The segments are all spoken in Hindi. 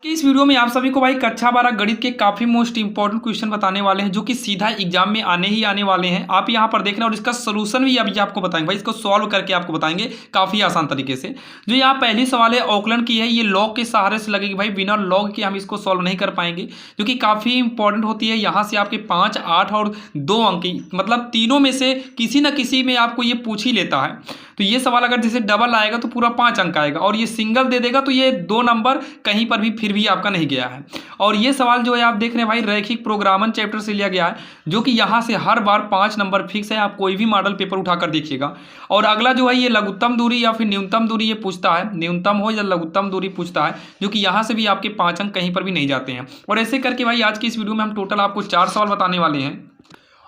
कि इस वीडियो में आप सभी को भाई कक्षा 12 गणित के काफी मोस्ट इंपॉर्टेंट क्वेश्चन बताने वाले हैं जो कि सीधा एग्जाम में आने ही आने वाले हैं। आप यहां पर देखना और इसका सोल्यूशन भी अभी आपको बताएंगे भाई, इसको सॉल्व करके आपको बताएंगे काफी आसान तरीके से। जो यहाँ पहली सवाल है औकलन की है, ये लॉग के सहारे से लगेगी भाई, बिना लॉग के हम इसको सॉल्व नहीं कर पाएंगे, जो कि काफी इंपॉर्टेंट होती है। यहाँ से आपके 5, 8 और 2 अंक की मतलब तीनों में से किसी न किसी में आपको ये पूछ ही लेता है। तो ये सवाल अगर जैसे डबल आएगा तो पूरा 5 अंक आएगा, और ये सिंगल दे देगा तो ये 2 नंबर कहीं पर भी फिर भी आपका नहीं गया है। और ये सवाल जो है आप देख रहे हैं भाई रैखिक प्रोग्रामन चैप्टर से लिया गया है, जो कि यहाँ से हर बार 5 नंबर फिक्स है। आप कोई भी मॉडल पेपर उठाकर देखिएगा। और अगला जो है ये लघुत्तम दूरी या फिर न्यूनतम दूरी ये पूछता है, न्यूनतम हो या लघुत्तम दूरी पूछता है, जो कि यहाँ से भी आपके 5 अंक कहीं पर भी नहीं जाते हैं। और ऐसे करके भाई आज की इस वीडियो में हम टोटल आपको 4 सवाल बताने वाले हैं,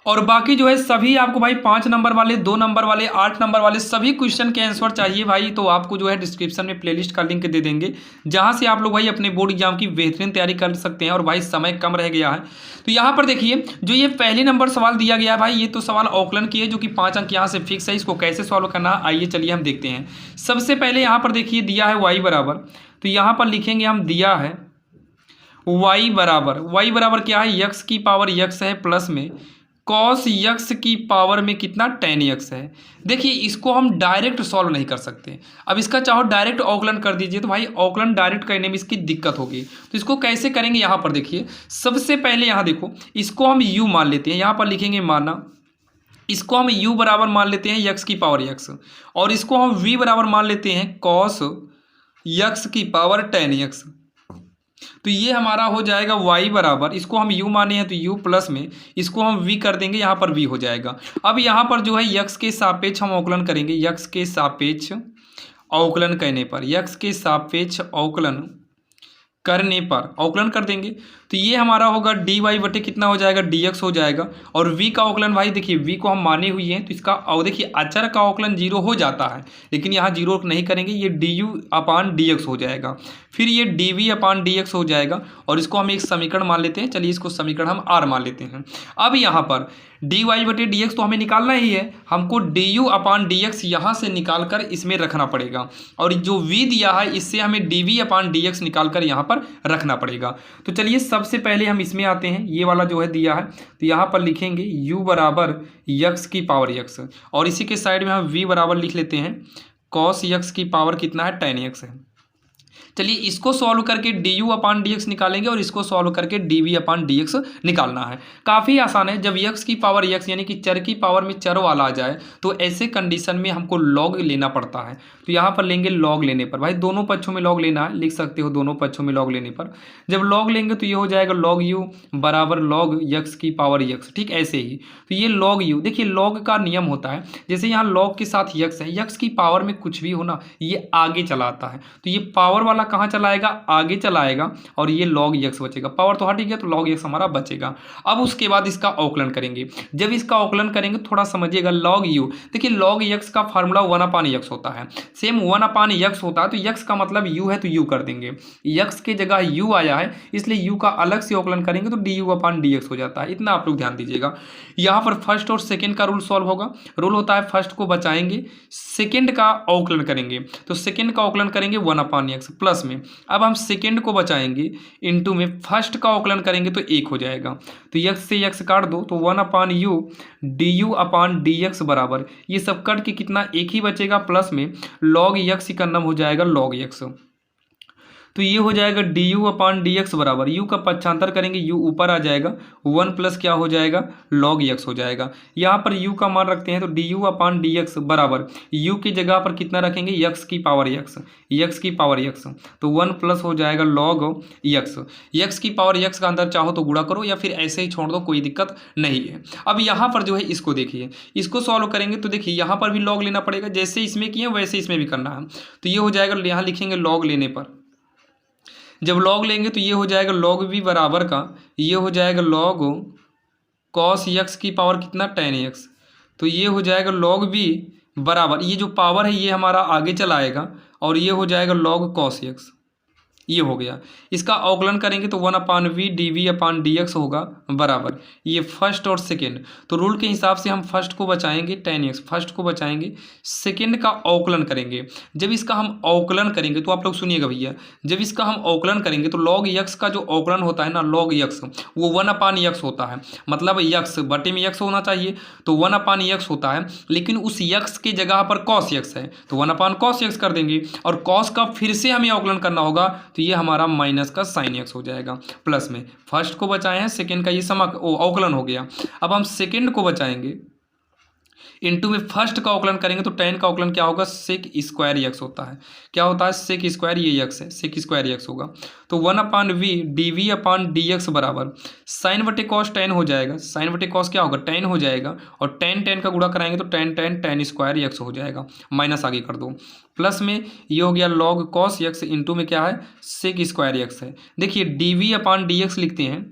और बाकी जो है सभी आपको भाई 5 नंबर वाले, 2 नंबर वाले, 8 नंबर वाले सभी क्वेश्चन के आंसर चाहिए भाई, तो आपको जो है डिस्क्रिप्शन में प्लेलिस्ट का लिंक दे देंगे, जहां से आप लोग भाई अपने बोर्ड एग्जाम की बेहतरीन तैयारी कर सकते हैं। और भाई समय कम रह गया है, तो यहाँ पर देखिए जो ये पहले नंबर सवाल दिया गया है भाई, ये तो सवाल औकलन की है जो कि 5 अंक यहाँ से फिक्स है। इसको कैसे सॉल्व करना है आइए चलिए हम देखते हैं। सबसे पहले यहाँ पर देखिए दिया है y बराबर, तो यहाँ पर लिखेंगे हम दिया है y बराबर क्या है, यक्स की पावर यक्स है प्लस में कॉस यक्स की पावर में कितना tan यक्स है। देखिए इसको हम डायरेक्ट सॉल्व नहीं कर सकते। अब इसका चाहो डायरेक्ट औकलन कर दीजिए, तो भाई औकलन डायरेक्ट करने में इसकी दिक्कत होगी। तो इसको कैसे करेंगे, यहाँ पर देखिए सबसे पहले यहाँ देखो इसको हम u मान लेते हैं, यहाँ पर लिखेंगे माना, इसको हम u बराबर मान लेते हैं यक्स की पावर यक्स, और इसको हम v बराबर मान लेते हैं कॉस यक्स की पावर tan यक्स। तो ये हमारा हो जाएगा y बराबर, इसको हम u माने हैं तो u प्लस में इसको हम v कर देंगे, यहाँ पर v हो जाएगा। अब यहाँ पर जो है यक्स के सापेक्ष हम औकलन करेंगे, यक्स के सापेक्ष औकलन करने पर, यक्स के सापेक्ष औकलन करने पर औकलन कर देंगे, तो ये हमारा होगा dy बटे कितना हो जाएगा dx हो जाएगा। और v का औकलन भाई देखिए v को हम माने हुए हैं, तो इसका और देखिए अचर का औकलन 0 हो जाता है, लेकिन यहाँ 0 नहीं करेंगे, ये du अपान dx हो जाएगा, फिर ये dv अपान dx हो जाएगा, और इसको हम एक समीकरण मान लेते हैं। चलिए इसको समीकरण हम r मान लेते हैं। अब यहाँ पर dy बटे dx तो हमें निकालना ही है, हमको du अपान dx यहाँ से निकाल कर इसमें रखना पड़ेगा, और जो v दिया है इससे हमें dv अपान dx निकाल कर यहाँ पर रखना पड़ेगा। तो चलिए सबसे पहले हम इसमें आते हैं, ये वाला जो है दिया है, तो यहाँ पर लिखेंगे u बराबर यक्स की पावर यक्स, और इसी के साइड में हम v बराबर लिख लेते हैं कॉस यक्स की पावर कितना है tan यक्स है। चलिए इसको सॉल्व करके du अपान dx निकालेंगे, और इसको सॉल्व करके dv अपान dx निकालना है। काफ़ी आसान है, जब x की पावर x यानी कि चर की पावर में चर वाला आ जाए तो ऐसे कंडीशन में हमको log लेना पड़ता है। तो यहाँ पर लेंगे log लेने पर, भाई दोनों पक्षों में log लेना है, लिख सकते हो दोनों पक्षों में log लेने पर। जब log लेंगे तो ये हो जाएगा log u बराबर log x की पावर x, ठीक ऐसे ही। तो ये log u, देखिए log का नियम होता है, जैसे यहाँ log के साथ x है, x की पावर में कुछ भी होना ये आगे चला आता है, तो ये पावर वाला कहाँ चलाएगा, आगे चलाएगा, और ये log x बचेगा, पावर तो हट गया तो log x हमारा बचेगा। अब उसके बाद इसका औकलन करेंगे, जब इसका औकलन करेंगे थोड़ा समझिएगा log u, देखिए log x का फार्मूला 1 अपान x होता है, सेम 1 अपान x होता है, तो x का मतलब u है तो u कर देंगे, x के जगह u आया है इसलिए u का अलग से औकलन करेंगे तो du अपान dx हो जाता है। इतना आप लोग ध्यान दीजिएगा। यहाँ पर फर्स्ट और सेकेंड का रूल सॉल्व होगा। रूल होता है फर्स्ट को बचाएंगे, सेकेंड का औकलन करेंगे, तो सेकेंड का औकलन करेंगे 1 अपान x प्लस में, अब हम सेकेंड को बचाएंगे इनटू में फर्स्ट का औकलन करेंगे तो 1 हो जाएगा, तो x से x काट दो तो 1 अपान u du अपान dx बराबर, ये सब कट के कितना 1 ही बचेगा, प्लस में log x का नाम हो जाएगा log x, तो ये हो जाएगा du अपान dx बराबर, u का पक्षांतर करेंगे u ऊपर आ जाएगा, 1 प्लस क्या हो जाएगा log x हो जाएगा। यहाँ पर u का मान रखते हैं तो du अपान dx बराबर u की जगह पर कितना रखेंगे x की पावर x, तो 1 प्लस हो जाएगा log x की पावर x का अंदर चाहो तो गुणा करो या फिर ऐसे ही छोड़ दो, कोई दिक्कत नहीं है। अब यहाँ पर जो है इसको देखिए, इसको सॉल्व करेंगे तो देखिए यहाँ पर भी log लेना पड़ेगा, जैसे इसमें किए वैसे इसमें भी करना है। तो ये हो जाएगा, यहाँ लिखेंगे log लेने पर, जब log लेंगे तो ये हो जाएगा log v बराबर का, ये हो जाएगा log cos x की पावर कितना tan x, तो ये हो जाएगा log v बराबर, ये जो पावर है ये हमारा आगे चलाएगा, और ये हो जाएगा log cos x, ये हो गया। इसका अवकलन करेंगे तो 1/v dv/dx होगा बराबर ये फर्स्ट और सेकेंड। तो रूल के हिसाब से हम फर्स्ट को बचाएंगे tan x, फर्स्ट को बचाएंगे, सेकेंड का अवकलन करेंगे। जब इसका हम अवकलन करेंगे तो आप लोग सुनिएगा भैया, जब इसका हम अवकलन करेंगे तो log x का जो अवकलन होता है ना log x वो 1/x होता है, मतलब x बटे में x होना चाहिए, तो 1/x होता है। लेकिन उस x के जगह पर cos x है तो 1/cos x कर देंगे, और cos का फिर से हमें अवकलन करना होगा तो ये हमारा माइनस का sin x हो जाएगा। प्लस में फर्स्ट को बचाए हैं, सेकेंड का ये अवकलन हो गया। अब हम सेकेंड को बचाएंगे, इनटू में फर्स्ट का अवकलन करेंगे तो tan का अवकलन क्या होगा sec स्क्वायर x होता है। क्या होता है sec स्क्वायर, ये x है sec स्क्वायर x होगा। तो 1/v dv/dx बराबर साइन बटे कॉस tan हो जाएगा, साइन बटे कॉस क्या होगा tan हो जाएगा, और tan का गुणा कराएंगे तो tan स्क्वायर x हो जाएगा, माइनस आगे कर दो। प्लस में ये हो गया log cos x, इंटू में क्या है sec स्क्वायर x है। देखिए dv/dx लिखते हैं,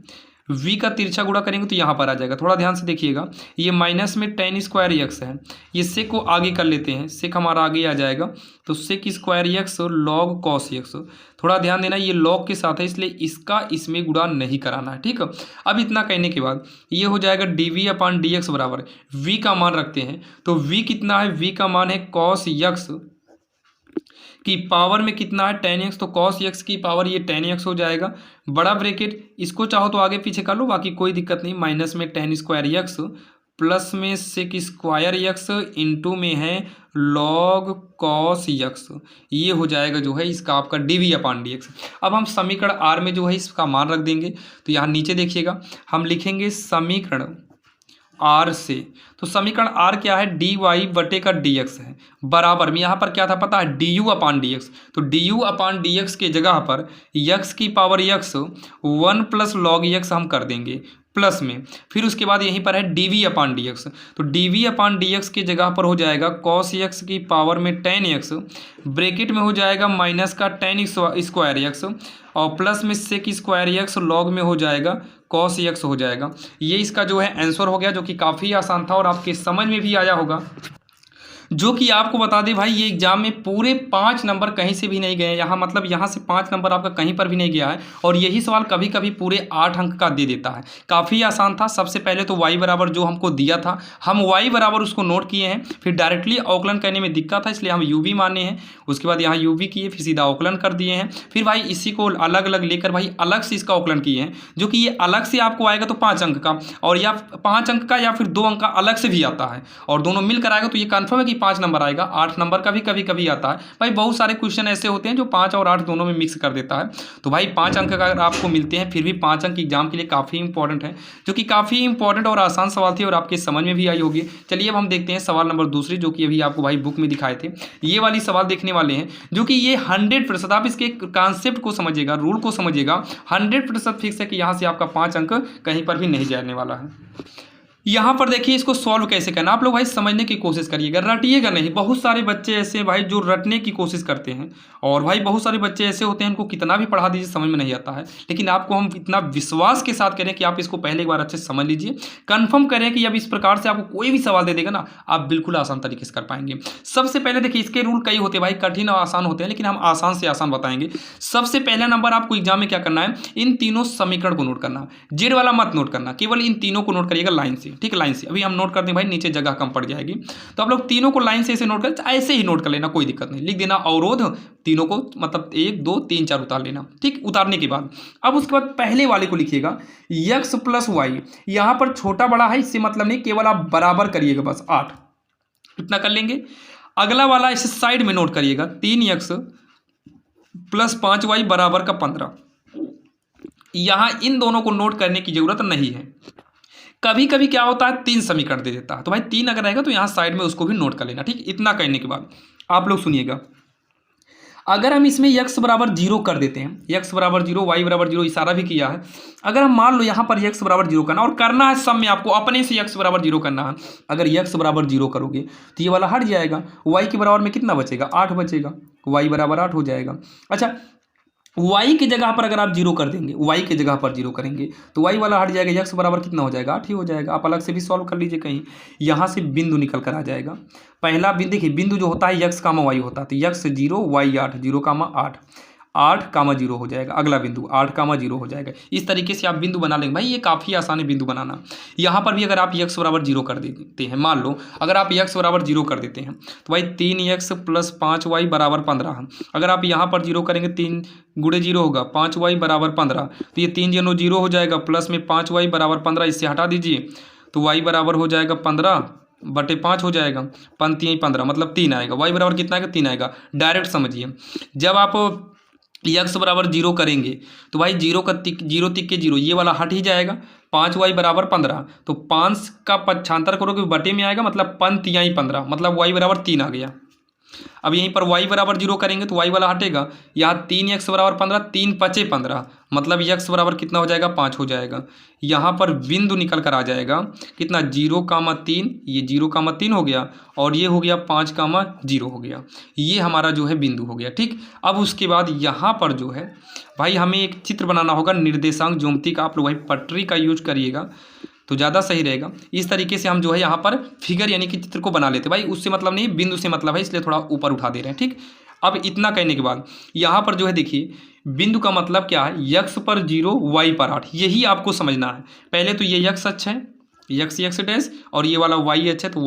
v का तिरछा गुणा करेंगे तो यहाँ पर आ जाएगा, थोड़ा ध्यान से देखिएगा, ये माइनस में tan स्क्वायर x है, ये सेक को आगे कर लेते हैं, सेक हमारा आगे आ जाएगा, तो sec square x log cos x। थोड़ा ध्यान देना, ये log के साथ है इसलिए इसका इसमें गुणा नहीं कराना है, ठीक है। अब इतना कहने के बाद ये हो जाएगा dv/dx बराबर v का मान रखते हैं, तो v कितना है, v का मान है cos x की पावर में कितना है tan x, तो cos x की पावर ये tan x हो जाएगा, बड़ा ब्रैकेट, इसको चाहो तो आगे पीछे कर लो, बाकी कोई दिक्कत नहीं, माइनस में tan स्क्वायर x प्लस में sec स्क्वायर x इंटू में है log cos x, ये हो जाएगा जो है इसका आपका dv/dx। अब हम समीकरण r में जो है इसका मान रख देंगे, तो यहाँ नीचे देखिएगा हम लिखेंगे समीकरण r से, तो समीकरण r क्या है dy बटे का dx है, बराबर में यहाँ पर क्या था पता है du/dx, तो du/dx के जगह पर x की power x 1 plus log x हम कर देंगे, प्लस में फिर उसके बाद यहीं पर है dv/dx, तो dv/dx के जगह पर हो जाएगा cos x की पावर में tan x, ब्रैकेट में हो जाएगा माइनस का tan स्क्वायर x, और प्लस में sec स्क्वायर x log में हो जाएगा cos x हो जाएगा। ये इसका जो है आंसर हो गया, जो कि काफ़ी आसान था और आपके समझ में भी आया होगा। जो कि आपको बता दें भाई, ये एग्जाम में पूरे 5 नंबर कहीं से भी नहीं गए, यहाँ मतलब यहाँ से 5 नंबर आपका कहीं पर भी नहीं गया है, और यही सवाल कभी कभी पूरे 8 अंक का दे देता है। काफ़ी आसान था। सबसे पहले तो y बराबर जो हमको दिया था, हम y बराबर उसको नोट किए हैं, फिर डायरेक्टली अवकलन करने में दिक्कत था इसलिए हम u माने हैं, उसके बाद यहाँ u किए, फिर सीधा अवकलन कर दिए हैं, फिर भाई इसी को अलग अलग लेकर भाई अलग से इसका अवकलन किए हैं, जो कि ये अलग से आपको आएगा तो 5 अंक का, और या 5 अंक का या फिर 2 अंक का अलग से भी आता है, और दोनों मिलकर आएगा तो ये कन्फर्म है कि 5 नंबर आएगा। 8 नंबर का भी कभी कभी आता है भाई, बहुत सारे क्वेश्चन ऐसे होते हैं जो 5 और 8 दोनों में मिक्स कर देता है। तो भाई 5 अंक अगर आपको मिलते हैं, फिर भी 5 अंक एग्जाम के लिए काफ़ी इंपॉर्टेंट है, जो कि काफ़ी इंपॉर्टेंट और आसान सवाल थी और आपके समझ में भी आई होगी। चलिए अब हम देखते हैं सवाल नंबर दूसरी, जो कि अभी आपको भाई बुक में दिखाए थे। ये वाली सवाल देखने वाले हैं, जो कि ये 100% आप इसके कॉन्सेप्ट को समझिएगा, रूल को समझिएगा, 100% फिक्स है कि यहाँ से आपका 5 अंक कहीं पर भी नहीं जाने वाला है। यहाँ पर देखिए इसको सॉल्व कैसे करना, आप लोग भाई समझने की कोशिश करिएगा, रटिएगा नहीं। बहुत सारे बच्चे ऐसे भाई जो रटने की कोशिश करते हैं, और भाई बहुत सारे बच्चे ऐसे होते हैं उनको कितना भी पढ़ा दीजिए समझ में नहीं आता है, लेकिन आपको हम इतना विश्वास के साथ करें कि आप इसको पहले एक बार अच्छे से समझ लीजिए, कंफर्म करें कि अब इस प्रकार से आपको कोई भी सवाल दे देगा ना, आप बिल्कुल आसान तरीके से कर पाएंगे। सबसे पहले देखिए इसके रूल कई होते हैं भाई, कठिन और आसान होते हैं, लेकिन हम आसान से आसान बताएंगे। सबसे पहला नंबर आपको एग्जाम में क्या करना है, इन तीनों समीकरण को नोट करना, जेड वाला मत नोट करना, केवल इन तीनों को नोट करिएगा लाइन से, ठीक है, लाइन से। अभी हम नोट कर दें भाई, नीचे जगह कम पड़ जाएगी, तो आप लोग तीनों को लाइन से ऐसे नोट कर, ऐसे ही नोट कर लेना, कोई दिक्कत नहीं, लिख देना अवरोध तीनों को, मतलब 1 2 3 4 उतार लेना, ठीक। उतारने के बाद अब उसके बाद पहले वाले को लिखिएगा x प्लस वाई, यहां पर छोटा बड़ा है इससे मतलब नहीं, केवल आप बराबर करिएगा बस 8, इतना कर लेंगे। अगला वाला इसे साइड में नोट करिएगा 3x प्लस 5y बराबर का 15, यहां इन दोनों को नोट करने की जरूरत नहीं है। कभी कभी क्या होता है 3 समीकरण दे देता है, तो भाई 3 अगर रहेगा तो यहाँ साइड में उसको भी नोट कर लेना, ठीक। इतना करने के बाद आप लोग सुनिएगा, अगर हम इसमें x बराबर 0 कर देते हैं, x बराबर 0 y बराबर 0 इशारा भी किया है, अगर हम मान लो यहाँ पर x बराबर 0 करना, और करना है सब में आपको अपने से x बराबर 0 करना है। अगर x बराबर 0 करोगे तो ये वाला हट जाएगा, y के बराबर में कितना बचेगा 8 बचेगा, y बराबर 8 हो जाएगा। अच्छा y की जगह पर अगर आप 0 कर देंगे, y के जगह पर 0 करेंगे तो y वाला हट जाएगा, x बराबर कितना हो जाएगा 8 ही हो जाएगा। आप अलग से भी सॉल्व कर लीजिए, कहीं यहाँ से बिंदु निकल कर आ जाएगा। पहला बिंदु देखिए, बिंदु जो होता है x, y होता है, तो x 0 y 8, 0, 8। 8,0 हो जाएगा। अगला बिंदु 8,0 हो जाएगा। इस तरीके से आप बिंदु बना लेंगे भाई, ये काफ़ी आसान है बिंदु बनाना। यहाँ पर भी अगर आप x बराबर 0 कर देते हैं, मान लो अगर आप x बराबर 0 कर देते हैं तो भाई 3x + 5y बराबर 15। अगर आप यहाँ पर 0 करेंगे, 3 × 0 होगा 5y बराबर 15, तो ये 3 × 0 हो जाएगा, प्लस में 5y बराबर 15, इससे हटा दीजिए तो y बराबर हो जाएगा 15/5 हो जाएगा, 15 मतलब 3 आएगा। y बराबर कितना आएगा? 3 आएगा। डायरेक्ट समझिए, जब आप x बराबर 0 करेंगे तो भाई 0 का 0 तिक के 0, ये वाला हट ही जाएगा। 5y बराबर 15, तो 5 का पक्षांतर करोगे बटे में आएगा, मतलब 15 मतलब y बराबर 3 आ गया। अब यहीं पर y बराबर 0 करेंगे तो y वाला हटेगा, यहाँ 3x बराबर 15, 3×5 = 15, मतलब x बराबर कितना हो जाएगा? 5 हो जाएगा। यहाँ पर बिंदु निकल कर आ जाएगा कितना? 0,3, ये 0,3 हो गया और ये हो गया 5,0 हो गया। ये हमारा जो है बिंदु हो गया। ठीक, अब उसके बाद यहाँ पर जो है भाई हमें एक चित्र बनाना होगा निर्देशांक ज्योमेट्री का। आप लोग भाई पटरी का यूज करिएगा तो ज़्यादा सही रहेगा। इस तरीके से हम जो है यहाँ पर फिगर यानी कि चित्र को बना लेते भाई, उससे मतलब नहीं, बिंदु से मतलब है, इसलिए थोड़ा ऊपर उठा दे रहे हैं। ठीक, अब इतना कहने के बाद यहाँ पर जो है देखिए बिंदु का मतलब क्या है? x पर 0, y पर 8, यही आपको समझना है। पहले तो ये x अक्ष है, x डैश, और ये वाला y अक्ष है तो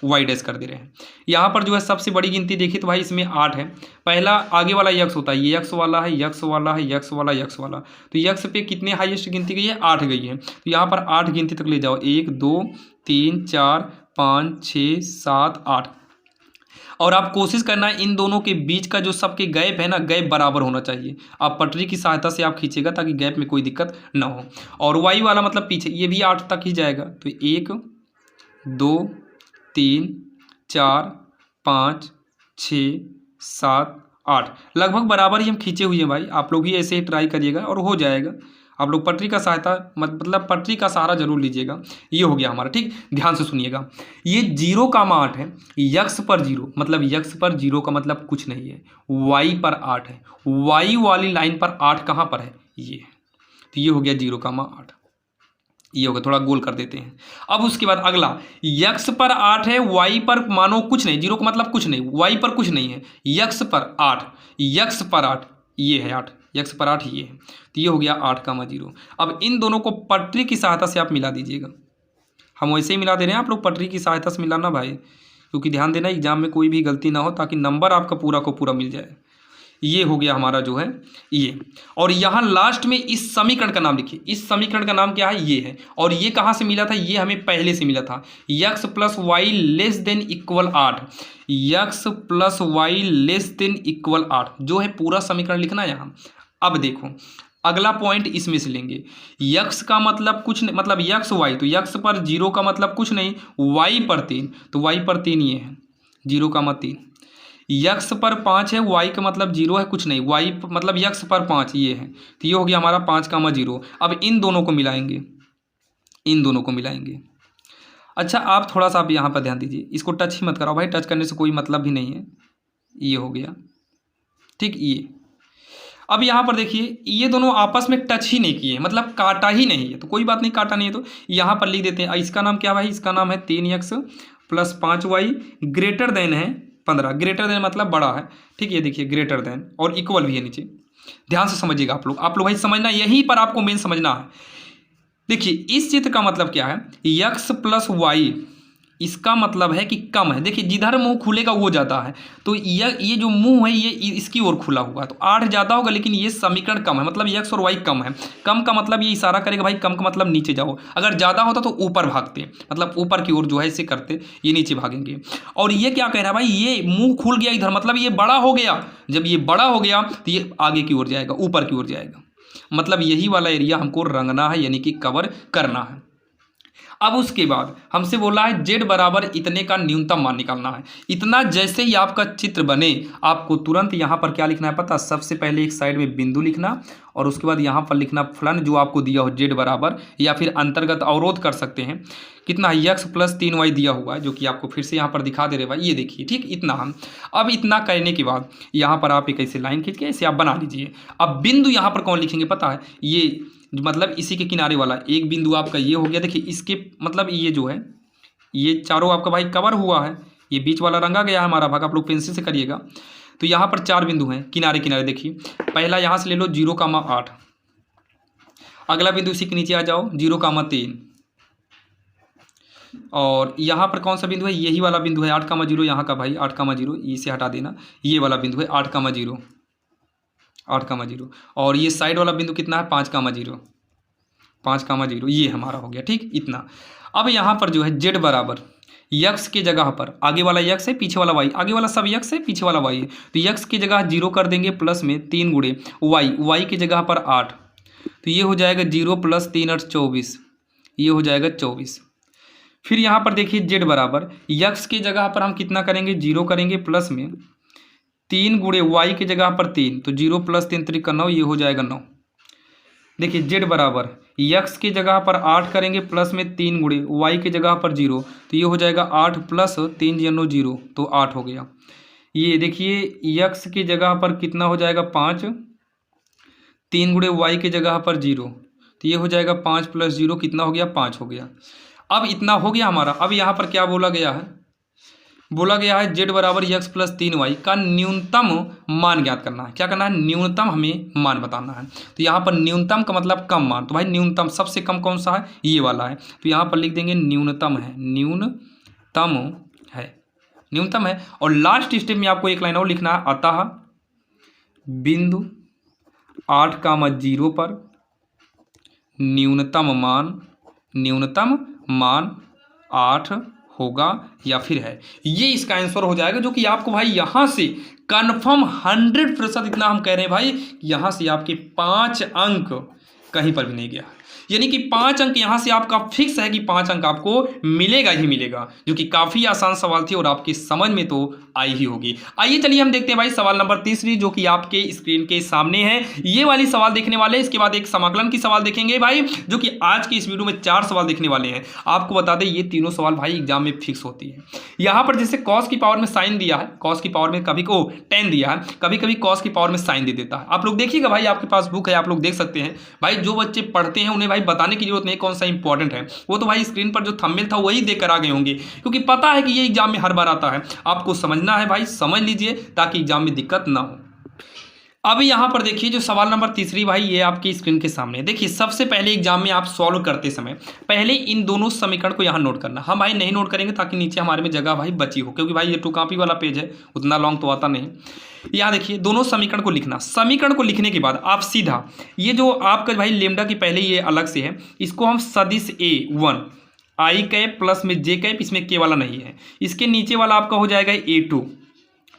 y डैश कर दे रहे हैं। यहाँ पर जो है सबसे बड़ी गिनती देखिए तो भाई इसमें 8 है। पहला आगे वाला x होता है, ये x वाला है, x वाला है, x वाला, x वाला, तो x पे कितने हाईएस्ट गिनती गई है? 8 गई है। तो यहाँ पर 8 गिनती तक ले जाओ, 1 2 3 4 5 6 7 8, और आप कोशिश करना है इन दोनों के बीच का जो सबके गैप है ना, गैप बराबर होना चाहिए। आप पटरी की सहायता से आप खींचेगा ताकि गैप में कोई दिक्कत ना हो। और y वाला मतलब पीछे, ये भी 8 तक ही जाएगा, तो 1 2 3 4 5 6 7 8 लगभग बराबर ही हम खींचे हुए हैं भाई। आप लोग भी ऐसे ही ट्राई करिएगा और हो जाएगा। आप लोग पटरी का सहायता मतलब पटरी का सहारा जरूर लीजिएगा। ये हो गया हमारा। ठीक, ध्यान से सुनिएगा, ये 0,8 है, x पर 0 मतलब x पर 0 का मतलब कुछ नहीं है, y पर 8 है। y वाली लाइन पर 8 कहाँ पर है? ये, तो ये हो गया 0,8। ये होगा, थोड़ा गोल कर देते हैं। अब उसके बाद अगला x पर 8 है, y पर मानो कुछ नहीं, 0 का मतलब कुछ नहीं, y पर कुछ नहीं है, x पर 8, x पर 8, ये है 8, x पर 8 ये है, तो ये हो गया 8,0। अब इन दोनों को पटरी की सहायता से आप मिला दीजिएगा। हम वैसे ही मिला दे रहे हैं, आप लोग पटरी की सहायता से मिलाना भाई, क्योंकि ध्यान देना एग्जाम में कोई भी गलती ना हो, ताकि नंबर आपका पूरा को पूरा मिल जाए। ये हो गया हमारा जो है ये, और यहाँ लास्ट में इस समीकरण का नाम लिखिए। इस समीकरण का नाम क्या है? ये है। और ये कहाँ से मिला था? ये हमें पहले से मिला था, x + y <= 8, x + y <= 8, जो है पूरा समीकरण लिखना है यहाँ। अब देखो अगला पॉइंट इसमें से लेंगे, x का मतलब कुछ नहीं, मतलब x y, तो x पर 0 का मतलब कुछ नहीं, y पर 3, तो y पर 3 ये है 0,3, x पर 5 है, y का मतलब 0 है, कुछ नहीं, y मतलब x पर 5 ये है, तो ये हो गया हमारा 5,0। अब इन दोनों को मिलाएंगे, इन दोनों को मिलाएंगे। अच्छा आप थोड़ा सा आप यहाँ पर ध्यान दीजिए, इसको टच ही मत कराओ भाई, टच करने से कोई मतलब भी नहीं है। ये हो गया ठीक। ये अब यहाँ पर देखिए ये दोनों आपस में टच ही नहीं किए, मतलब काटा ही नहीं है, तो कोई बात नहीं, काटा नहीं है तो यहाँ पर लिख देते हैं। इसका नाम क्या भाई? इसका नाम है 3x + 5y > है 15। ग्रेटर देन मतलब बड़ा है। ठीक, ये देखिए ग्रेटर देन और इक्वल भी है नीचे। ध्यान से समझिएगा आप लोग भाई, समझना यहीं पर आपको मेन समझना है। देखिए इस चित्र का मतलब क्या है? x + y, इसका मतलब है कि कम है। देखिए जिधर मुंह खुलेगा वो ज़्यादा है, तो ये जो मुंह है ये इसकी ओर खुला हुआ है, तो 8 ज़्यादा होगा, लेकिन ये समीकरण कम है, मतलब x और y कम है। कम का मतलब ये इशारा करेगा भाई, कम का मतलब नीचे जाओ। अगर ज़्यादा होता तो ऊपर भागते, मतलब ऊपर की ओर जो है इसे करते, ये नीचे भागेंगे। और ये क्या कह रहा है भाई? ये मुँह खुल गया इधर, मतलब ये बड़ा हो गया। जब ये बड़ा हो गया तो ये आगे की ओर जाएगा, ऊपर की ओर जाएगा, मतलब यही वाला एरिया हमको रंगना है, यानी कि कवर करना है। अब उसके बाद हमसे बोला है z बराबर इतने का न्यूनतम मान निकालना है। इतना जैसे ही आपका चित्र बने आपको तुरंत यहाँ पर क्या लिखना है पता? सबसे पहले एक साइड में बिंदु लिखना, और उसके बाद यहाँ पर लिखना फलन जो आपको दिया हो z बराबर, या फिर अंतर्गत अवरोध कर सकते हैं। कितना? x + 3y दिया हुआ है, जो कि आपको फिर से यहाँ पर दिखा दे रहे भाई, ये देखिए। ठीक, इतना हम अब इतना करने के बाद यहाँ पर आप एक ऐसे लाइन खींच के ऐसे आप बना लीजिए। अब बिंदु यहाँ पर कौन लिखेंगे पता है? ये मतलब इसी के किनारे वाला एक बिंदु आपका ये हो गया। देखिए इसके मतलब ये जो है ये चारों आपका भाई कवर हुआ है, ये बीच वाला रंगा गया है हमारा भाग, आप लोग पेंसिल से करिएगा। तो यहाँ पर 4 बिंदु हैं किनारे किनारे। देखिए पहला यहाँ से ले लो 0,8, अगला बिंदु इसी के नीचे आ जाओ 0,3, और यहाँ पर कौन सा बिंदु है, यही वाला बिंदु है 8,0 यहाँ का भाई 8,0, इसे हटा देना, ये वाला बिंदु है 8,0, 8,0, और ये साइड वाला बिंदु कितना है 5,0, 5,0, ये हमारा हो गया। ठीक, इतना। अब यहाँ पर जो है z बराबर यक्स के जगह पर, आगे वाला यक्स है पीछे वाला वाई, आगे वाला सब यक्स है पीछे वाला वाई है, तो यक्स की जगह 0 कर देंगे प्लस में 3 गुणे वाई, वाई की जगह पर 8, तो ये हो जाएगा 0 + 3 = 24, ये हो जाएगा 24। फिर यहाँ पर देखिए z बराबर यक्स की जगह पर हम कितना करेंगे 0 करेंगे प्लस में 3 गुणे वाई की जगह पर 3, तो 0 + 3 = 9, ये हो जाएगा 9। देखिए z बराबर यक्स की जगह पर 8 करेंगे प्लस में 3 गुणे वाई की जगह पर 0, तो ये हो जाएगा 8 + 3 = 0, तो 8 हो गया। ये देखिए यक्स की जगह पर कितना हो जाएगा 5, 3 गुणे वाई की जगह पर 0, तो ये हो जाएगा 5 + 0 कितना हो गया 5 हो गया। अब इतना हो गया हमारा। अब यहाँ पर क्या बोला गया है, बोला गया है z बराबर यक्स प्लस 3y का न्यूनतम मान ज्ञात करना है। क्या करना है, न्यूनतम हमें मान बताना है। तो यहाँ पर न्यूनतम का मतलब कम मान, तो भाई न्यूनतम सबसे कम कौन सा है, ये वाला है, तो यहाँ पर लिख देंगे न्यूनतम है, न्यूनतम है, न्यूनतम है। और लास्ट स्टेप में आपको एक लाइन और लिखना है, अतः बिंदु 8,0 पर न्यूनतम मान 8 होगा या फिर है। ये इसका आंसर हो जाएगा, जो कि आपको भाई यहाँ से कन्फर्म 100% इतना हम कह रहे हैं भाई, यहाँ से आपके 5 अंक कहीं पर भी नहीं गया, यानी कि 5 अंक यहाँ से आपका फिक्स है कि 5 अंक आपको मिलेगा ही मिलेगा, जो कि काफ़ी आसान सवाल थी और आपकी समझ में तो आई ही होगी। आइए चलिए हम देखते हैं भाई सवाल नंबर 3, जो कि आपके स्क्रीन के सामने है। ये वाली सवाल देखने वाले, इसके बाद एक समाकलन की सवाल देखेंगे भाई, जो कि आज की इस वीडियो में 4 सवाल देखने वाले हैं। आपको बता दें ये तीनों सवाल भाई एग्जाम में फिक्स होती है। यहाँ पर जैसे कॉस की पावर में साइन दिया है, कॉस की पावर में कभी को 10 दिया है, कभी कभी कॉस की पावर में साइन दे देता है। आप लोग देखिएगा भाई, आपके पास बुक है, आप लोग देख सकते हैं भाई। जो बच्चे पढ़ते हैं उन्हें भाई बताने की जरूरत नहीं कौन सा इंपॉर्टेंट है, वो तो भाई स्क्रीन पर जो थंबनेल था वही देकर आ गए होंगे, क्योंकि पता है कि ये एग्जाम में हर बार आता है। आपको समझना है भाई, समझ लीजिए ताकि एग्जाम में दिक्कत ना हो। अब यहाँ पर देखिए जो सवाल नंबर 3 भाई, ये आपकी स्क्रीन के सामने। देखिए सबसे पहले एग्जाम में आप सॉल्व करते समय पहले इन दोनों समीकरण को यहाँ नोट करना। हम भाई नहीं नोट करेंगे ताकि नीचे हमारे में जगह भाई बची हो, क्योंकि भाई ये 2 कॉपी वाला पेज है, उतना लॉन्ग तो आता नहीं। यहाँ देखिए दोनों समीकरण को लिखना। समीकरण को लिखने के बाद आप सीधा ये जो आपका भाई लेमडा की पहले ये अलग से है, इसको हम सदिश A1 आई कैप प्लस में जे कैप, इसमें के वाला नहीं है, इसके नीचे वाला आपका हो जाएगा A2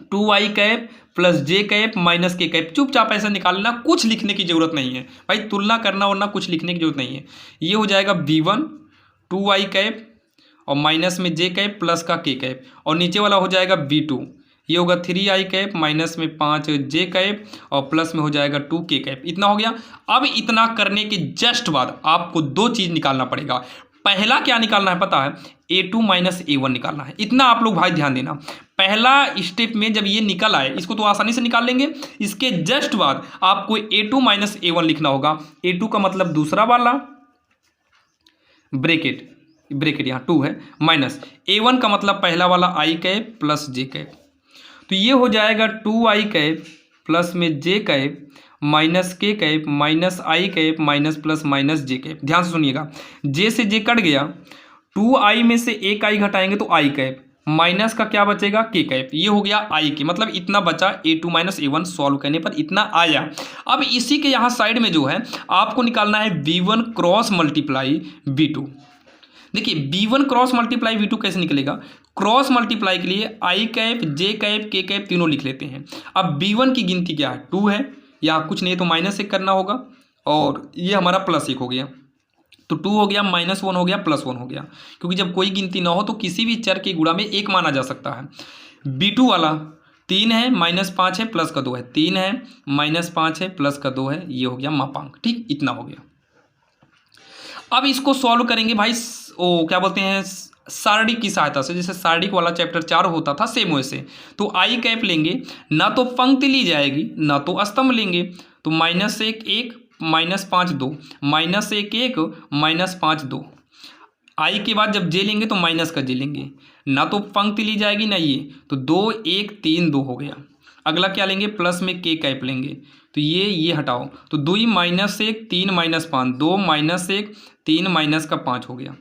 2i कैप प्लस जे कैप माइनस के कैप। चुपचाप ऐसा निकालना, कुछ लिखने की जरूरत नहीं है भाई, तुलना करना वरना कुछ लिखने की जरूरत नहीं है। ये हो जाएगा B1 2i कैप और माइनस में जे कैप प्लस का के कैप, और नीचे वाला हो जाएगा B2, ये होगा 3i कैप माइनस में 5 जे कैप और प्लस में हो जाएगा 2 के कैप। इतना हो गया। अब इतना करने के जस्ट बाद आपको 2 चीज़ निकालना पड़ेगा। पहला क्या निकालना है पता है, A2 माइनस A1 निकालना है। इतना आप लोग भाई ध्यान देना। पहला स्टेप में जब ये निकल आए, इसको तो आसानी से निकाल लेंगे, इसके जस्ट बाद आपको A2 माइनस A1 लिखना होगा। A2 का मतलब दूसरा वाला ब्रेकेट यहाँ 2 है, माइनस A1 का मतलब पहला वाला i cap plus J cap, तो ये हो जाएगा 2i कैप प्लस में जे कैप माइनस के कैप माइनस आई कैप माइनस प्लस माइनस जे कैप। ध्यान से सुनिएगा, जे से जे कट गया, 2i में से एक i घटाएंगे तो i कैप, माइनस का क्या बचेगा के कैप, ये हो गया i के, मतलब इतना बचा। A2 माइनस A1 सॉल्व करने पर इतना आया। अब इसी के यहाँ साइड में जो है आपको निकालना है B1 क्रॉस मल्टीप्लाई B2। देखिए B1 क्रॉस मल्टीप्लाई B2 कैसे निकलेगा, क्रॉस मल्टीप्लाई के लिए आई कैप जे कैप के कैप तीनों लिख लेते हैं। अब B1 की गिनती क्या है 2 है, या कुछ नहीं है तो -1 करना होगा, और ये हमारा +1 हो गया, तो 2 हो गया, -1 हो गया, +1 हो गया, क्योंकि जब कोई गिनती ना हो तो किसी भी चर के गुणा में 1 माना जा सकता है। B2 वाला 3 है -5 है प्लस का 2 है, 3 है -5 है प्लस का 2 है, ये हो गया मापांक। ठीक, इतना हो गया। अब इसको सॉल्व करेंगे भाई, क्या बोलते हैं, सारणिक की सहायता से। जैसे सारणिक वाला चैप्टर 4 होता था, सेम वैसे। तो आई कैप लेंगे, ना तो पंक्ति ली जाएगी ना तो स्तंभ लेंगे, तो -1 1 -5 2 -1 1 -5 2। आई के बाद जब जे लेंगे तो माइनस का जे लेंगे, ना तो पंक्ति ली जाएगी ना ये, तो 2 1 3 2 हो गया। अगला क्या लेंगे, प्लस में के कैप लेंगे, तो ये हटाओ, तो 2 माइनस 1 3 माइनस 5, 2 माइनस 1 3 माइनस का 5 हो गया,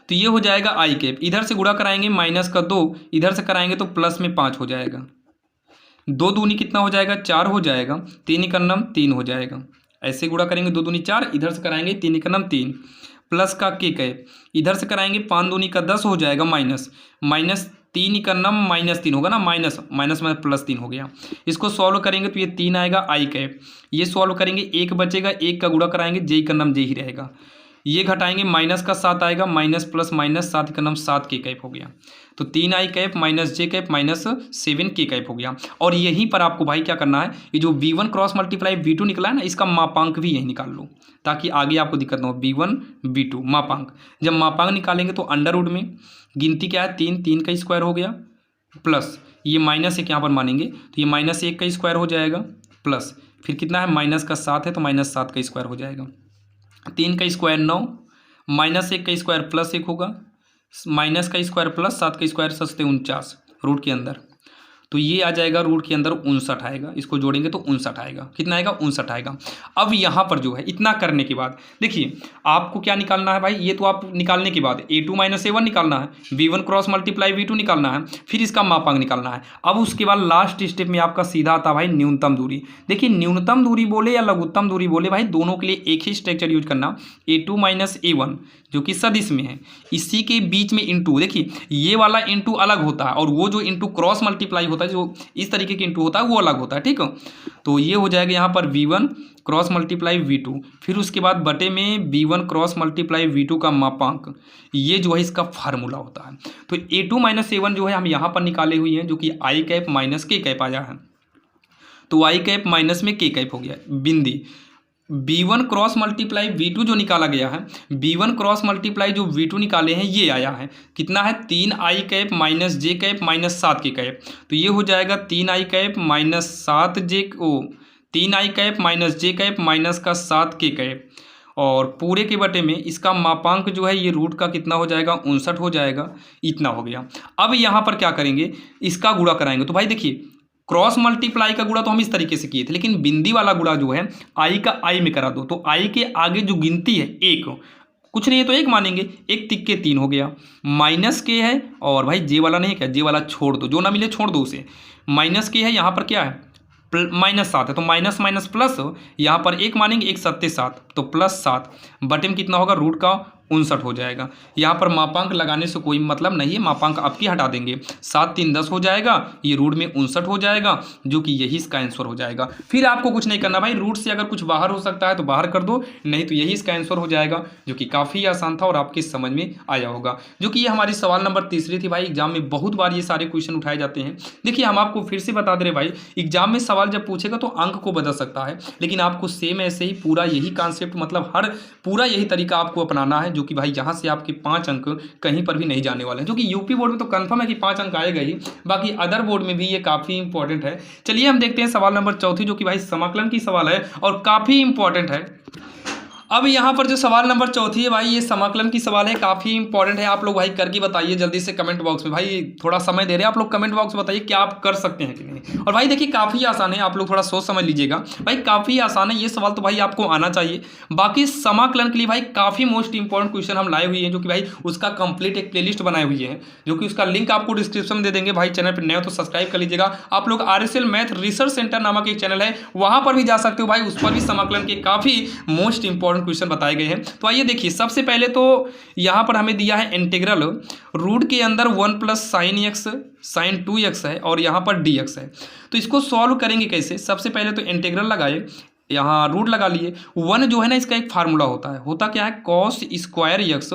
तो ये हो जाएगा आई कैप। इधर से गुणा कराएंगे माइनस का 2, इधर से कराएंगे तो प्लस में 5 हो जाएगा, 2 दूनी कितना हो जाएगा, 4 हो जाएगा, 3 एकन्नम 3 हो जाएगा, ऐसे गुणा करेंगे 2 दूनी 4, इधर से कराएंगे 3 एकन्नम 3, प्लस का के कैप, इधर से कराएंगे 5 दूनी का 10 हो जाएगा, माइनस 3 एकन्नम माइनस 3 होगा ना, माइनस माइनस में प्लस 3 हो गया। इसको सॉल्व करेंगे तो ये 3 आएगा आई कैप, ये सॉल्व करेंगे 1 बचेगा, 1 का गुणा कराएंगे जे एकन्नम जे ही रहेगा, ये घटाएंगे माइनस का 7 आएगा, माइनस प्लस माइनस 7 एकन्नम 7 के कैप हो गया, तो 3 आई कैप माइनस जे कैप माइनस 7 के कैप हो गया। और यहीं पर आपको भाई क्या करना है, ये जो V1 क्रॉस मल्टीप्लाई V2 निकला है ना, इसका मापांक भी यही निकाल लो ताकि आगे आपको दिक्कत ना हो। V1 V2 मापांक, जब मापांक निकालेंगे तो अंडर रूट में गिनती क्या है, 3 3 का स्क्वायर हो गया, प्लस ये माइनस 1 यहाँ पर मानेंगे तो ये माइनस 1 का स्क्वायर हो जाएगा, प्लस फिर कितना है, माइनस का 7 है तो माइनस 7 का स्क्वायर हो जाएगा, 3 का स्क्वायर 9, माइनस 1 का स्क्वायर प्लस 1 होगा, माइनस का स्क्वायर प्लस 7 का स्क्वायर 49 रूट के अंदर, तो ये आ जाएगा रूट के अंदर 59 आएगा, इसको जोड़ेंगे तो 59 आएगा, कितना आएगा, 59 आएगा। अब यहाँ पर जो है इतना करने के बाद देखिए आपको क्या निकालना है भाई, ये तो आप निकालने के बाद A2 माइनस A1 निकालना है, V1 क्रॉस मल्टीप्लाई V2 निकालना है, फिर इसका मापांक निकालना है। अब उसके बाद लास्ट स्टेप में आपका सीधा आता है भाई न्यूनतम दूरी। देखिए न्यूनतम दूरी बोले या लघुत्तम दूरी बोले भाई, दोनों के लिए एक ही स्ट्रक्चर यूज करना, A2 माइनस A1 जो कि सदिश में है, इसी के बीच में इंटू, देखिए ये वाला इंटू अलग होता है और वो जो इंटू क्रॉस मल्टीप्लाई होता है, जो इस तरीके के इंटू होता है वो अलग होता है, ठीक है। तो ये हो जाएगा यहाँ पर V1 क्रॉस मल्टीप्लाई V2, फिर उसके बाद बटे में V1 क्रॉस मल्टीप्लाई V2 का मापांक, ये जो है इसका फार्मूला होता है। तो A2 माइनस A1 जो है हम यहाँ पर निकाले हुए हैं, जो कि आई कैप माइनस के कैप आया है, तो आई कैप माइनस में के कैप हो गया बिंदी। B1 क्रॉस मल्टीप्लाई V2 जो निकाला गया है, B1 क्रॉस मल्टीप्लाई जो V2 निकाले हैं ये आया है, कितना है, 3 आई कैप माइनस जे कैप माइनस 7 के कैप, तो ये हो जाएगा 3 आई कैप माइनस 7 3 आई कैप माइनस जे कैप माइनस का 7 के कैप, और पूरे के बटे में इसका मापांक जो है ये रूट का कितना हो जाएगा, 59 हो जाएगा, इतना हो गया। अब यहाँ पर क्या करेंगे, इसका गुणा कराएंगे, तो भाई देखिए क्रॉस मल्टीप्लाई का गुणा तो हम इस तरीके से किए थे, लेकिन बिंदी वाला गुणा जो है आई का आई में करा दो, तो आई के आगे जो गिनती है एक, कुछ नहीं है तो एक मानेंगे, 1 तिक्के 3 हो गया, माइनस के है और भाई जे वाला नहीं है क्या, जे वाला छोड़ दो, जो ना मिले छोड़ दो उसे, माइनस के है, यहाँ पर क्या है माइनस 7 है तो माइनस माइनस प्लस, यहाँ पर 1 मानेंगे, 1 7 7 तो प्लस 7, बटे में कितना होगा, रूट का 59 हो जाएगा। यहाँ पर मापांक लगाने से कोई मतलब नहीं है, मापांक आपकी हटा देंगे, 7 3 10 हो जाएगा, ये रूट में 59 हो जाएगा, जो कि यही इसका आंसर हो जाएगा। फिर आपको कुछ नहीं करना भाई, रूट से अगर कुछ बाहर हो सकता है तो बाहर कर दो, नहीं तो यही इसका आंसर हो जाएगा, जो कि काफ़ी आसान था और आपके समझ में आया होगा। जो कि ये हमारी सवाल नंबर 3 थी भाई, एग्जाम में बहुत बार ये सारे क्वेश्चन उठाए जाते हैं। देखिए हम आपको फिर से बता दे रहे भाई, एग्जाम में सवाल जब पूछेगा तो अंक को बदल सकता है, लेकिन आपको सेम ऐसे ही पूरा यही कॉन्सेप्ट, मतलब हर पूरा यही तरीका आपको अपनाना है, जो कि भाई यहाँ से आपके 5 अंक कहीं पर भी नहीं जाने वाले हैं। जो कि यूपी बोर्ड में तो कंफर्म है कि 5 अंक आएगा ही, बाकी अदर बोर्ड में भी ये काफ़ी इंपॉर्टेंट है। चलिए हम देखते हैं सवाल नंबर 4, जो कि भाई समाकलन की सवाल है और काफ़ी इंपॉर्टेंट है। अब यहाँ पर जो सवाल नंबर 4 है भाई, ये समाकलन की सवाल है, काफ़ी इंपॉर्टेंट है। आप लोग भाई करके बताइए जल्दी से कमेंट बॉक्स में, भाई थोड़ा समय दे रहे हैं आप लोग, कमेंट बॉक्स में बताइए क्या आप कर सकते हैं कि नहीं। और भाई देखिए काफ़ी आसान है, आप लोग थोड़ा सोच समझ लीजिएगा भाई, काफ़ी आसान है ये सवाल, तो भाई आपको आना चाहिए। बाकी समाकलन के लिए भाई काफ़ी मोस्ट इंपॉर्टेंट क्वेश्चन हम लाए हुए हैं, जो कि भाई उसका कंप्लीट एक प्लेलिस्ट बनाए हुई है, जो कि उसका लिंक आपको डिस्क्रिप्शन में दे देंगे। भाई चैनल पर नए हो तो सब्सक्राइब कर लीजिएगा। आप लोग RSL मैथ रिसर्च सेंटर नामक एक चैनल है, वहाँ पर भी जा सकते हो भाई, उस पर भी समाकलन के काफ़ी मोस्ट इंपॉर्टेंट क्वेश्चन बताए गए हैं। तो आइए देखिए, सबसे पहले तो यहां पर हमें दिया है इंटीग्रल, रूट के अंदर 1 plus sine x sign 2x है और यहां पर dx है। तो इसको सॉल्व करेंगे कैसे, सबसे पहले तो इंटीग्रल लगाए, यहाँ रूट लगा लिए। 1 जो है ना, इसका एक फार्मूला होता क्या है, कॉस स्क्वायर एक्स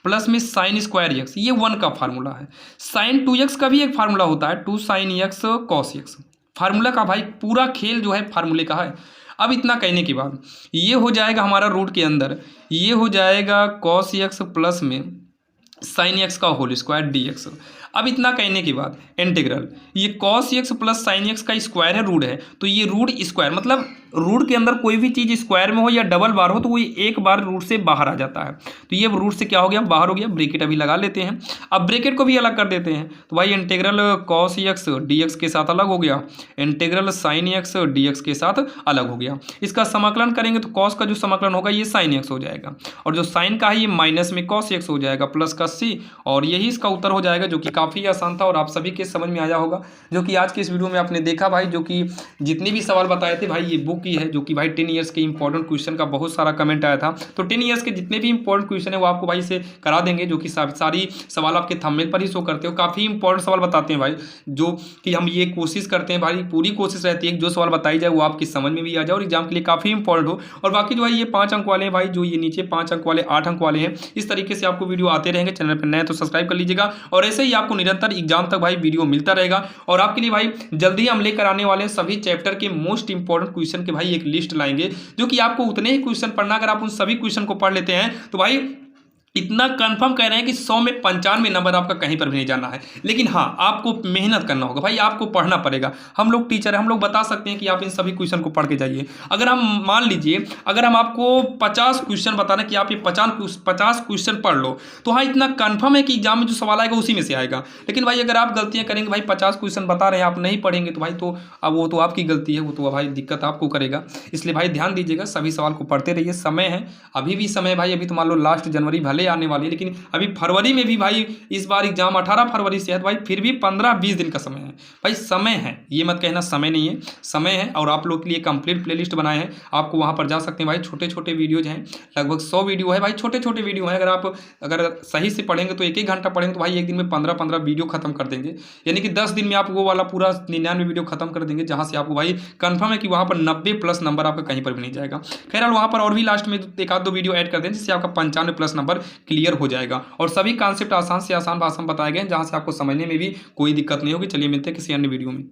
प्लस में साइन स्क्वायर एक्स, ये 1 का फार्मूला है। साइन 2x का भी एक फार्मूला होता है, 2 sine x cos x. Formula का भाई पूरा खेल जो है फार्मूले का है। अब इतना कहने के बाद ये हो जाएगा हमारा रूट के अंदर, ये हो जाएगा कॉस एक्स प्लस में साइन एक्स का होल स्क्वायर dx। अब इतना कहने के बाद इंटीग्रल ये cos x plus sine x का स्क्वायर है, रूट है, तो ये रूट स्क्वायर मतलब रूट के अंदर कोई भी चीज़ स्क्वायर में हो या डबल बार हो तो वो एक बार रूट से बाहर आ जाता है। तो ये रूट से क्या हो गया, बाहर हो गया। ब्रैकेट अभी लगा लेते हैं। अब ब्रैकेट को भी अलग कर देते हैं, तो भाई integral cos x D x के साथ अलग हो गया, integral sine x D x के साथ अलग हो गया। इसका समाकलन करेंगे तो कॉस का जो समाकलन होगा ये साइन एक्स हो जाएगा, और जो साइन का है ये माइनस में कॉस एक्स हो जाएगा प्लस का सी, और यही इसका उत्तर हो जाएगा, जो कि काफ़ी आसान था और आप सभी के समझ में आया होगा। जो कि आज के इस वीडियो में आपने देखा भाई, जो कि जितने भी सवाल बताए थे भाई ये बुक की है, जो कि भाई 10 ईयर्स के इंपॉर्टेंट क्वेश्चन का बहुत सारा कमेंट आया था। तो 10 ईयर्स के जितने भी इंपॉर्टेंट क्वेश्चन है वो आपको भाई से करा देंगे, जो कि सारी सवाल आपके थंबनेल पर ही शो करते हो। काफ़ी इंपॉर्टेंट सवाल बताते हैं भाई, जो कि हम ये कोशिश करते हैं भाई, पूरी कोशिश रहती है कि जो सवाल बताई जाए वो आपकी समझ में भी आ जाए और एग्जाम के लिए काफ़ी इंपॉर्टेंट हो। और बाकी जो है ये 5 अंक वाले हैं भाई, जो ये नीचे 5 अंक वाले 8 अंक वाले हैं, इस तरीके से आपको वीडियो आते रहेंगे। चैनल पर नए तो सब्सक्राइब कर लीजिएगा, और ऐसे ही आपको निरंतर एग्जाम तक भाई वीडियो मिलता रहेगा। और आपके लिए भाई जल्दी हम लेकर आने वाले सभी चैप्टर के मोस्ट इंपॉर्टेंट क्वेश्चन के भाई एक लिस्ट लाएंगे, जो कि आपको उतने ही क्वेश्चन पढ़ना, अगर आप उन सभी क्वेश्चन को पढ़ लेते हैं तो भाई इतना कंफर्म कह रहे हैं कि 100 में 95 नंबर आपका कहीं पर भी नहीं जाना है। लेकिन हाँ, आपको मेहनत करना होगा भाई, आपको पढ़ना पड़ेगा। हम लोग टीचर हैं, हम लोग बता सकते हैं कि आप इन सभी क्वेश्चन को पढ़ के जाइए। अगर हम मान लीजिए, अगर हम आपको 50 क्वेश्चन बताना कि आप ये 50 क्वेश्चन पढ़ लो, तो हाँ इतना कन्फर्म है कि एग्जाम में जो सवाल आएगा उसी में से आएगा। लेकिन भाई अगर आप गलतियाँ करेंगे, भाई 50 क्वेश्चन बता रहे हैं आप नहीं पढ़ेंगे, तो भाई तो अब वो तो आपकी गलती है, वो तो भाई दिक्कत आपको करेगा। इसलिए भाई ध्यान दीजिएगा, सभी सवाल को पढ़ते रहिए। समय है, अभी भी समय भाई, अभी तो मान लो लास्ट जनवरी भले आने वाली है, लेकिन अभी फरवरी में भी भाई इस बार एग्जाम 18 फरवरी से है, तो भाई फिर भी 15-20 दिन का समय है भाई। समय है, ये मत कहना समय नहीं है, समय है। और आप लोग के लिए कंप्लीट प्लेलिस्ट बनाए हैं, आपको वहां पर जा सकते हैं भाई। छोटे छोटे वीडियोज हैं, लगभग 100 वीडियो है भाई, छोटे छोटे वीडियो हैं। अगर सही से पढ़ेंगे तो 1-1 घंटा पढ़ेंगे तो भाई एक दिन में 15-15 वीडियो खत्म कर देंगे, यानी कि 10 दिन में आप वो वाला पूरा 99 वीडियो खत्म कर देंगे, जहां से आपको भाई कंफर्म है कि वहां पर 90+ नंबर आपका कहीं पर भी नहीं जाएगा। खैर वहां पर और भी लास्ट में 1-2 वीडियो ऐड कर दें, जिससे आपका 95+ नंबर क्लियर हो जाएगा। और सभी कॉन्सेप्ट आसान से आसान भाषा में बताए गए हैं, जहां से आपको समझने में भी कोई दिक्कत नहीं होगी। चलिए मिलते हैं किसी अन्य वीडियो में।